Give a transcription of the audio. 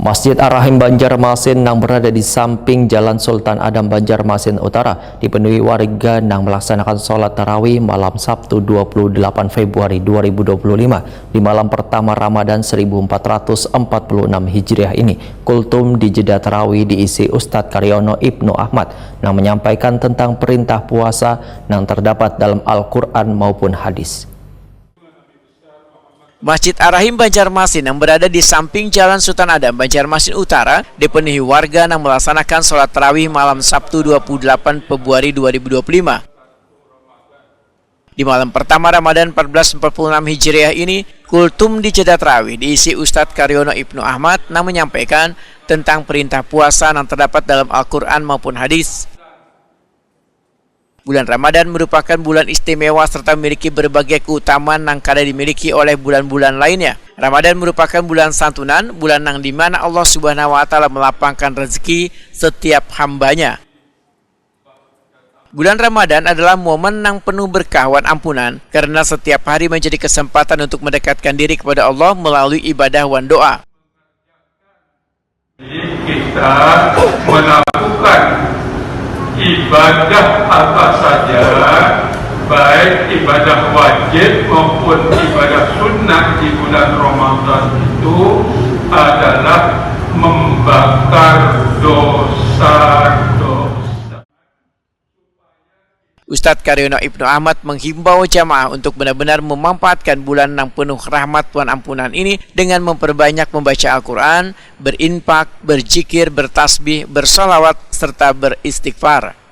Masjid Ar-Rahim Banjarmasin yang berada di samping Jalan Sultan Adam Banjarmasin Utara dipenuhi warga yang melaksanakan sholat tarawih malam Sabtu 28 Februari 2025 di malam pertama Ramadan 1446 Hijriah ini. Kultum di jeda tarawih diisi Ustadz Karyono Ibnu Ahmad yang menyampaikan tentang perintah puasa yang terdapat dalam Al-Quran maupun hadis. Masjid Ar-Rahim Banjarmasin yang berada di samping Jalan Sultan Adam Banjarmasin Utara dipenuhi warga yang melaksanakan sholat tarawih malam Sabtu 28 Februari 2025. Di malam pertama Ramadan 1446 Hijriah ini, kultum di jeda tarawih diisi Ustadz Karyono Ibnu Ahmad yang menyampaikan tentang perintah puasa yang terdapat dalam Al-Quran maupun hadis. Bulan Ramadan merupakan bulan istimewa serta memiliki berbagai keutamaan yang kada dimiliki oleh bulan-bulan lainnya. Ramadan merupakan bulan santunan, bulan yang dimana Allah Subhanahu wa Ta'ala melapangkan rezeki setiap hambanya. Bulan Ramadan adalah momen yang penuh berkah dan ampunan karena setiap hari menjadi kesempatan untuk mendekatkan diri kepada Allah melalui ibadah dan doa. Kita melakukan ibadah apa saja, baik ibadah wajib maupun ibadah sunnah di bulan Ramadan itu adalah membakar dosa-dosa. Ustadz Karyono Ibnu Ahmad menghimbau jamaah untuk benar-benar memanfaatkan bulan yang penuh rahmat dan ampunan ini dengan memperbanyak membaca Al-Quran, berinfak, berzikir, bertasbih, bersolawat, serta beristighfar.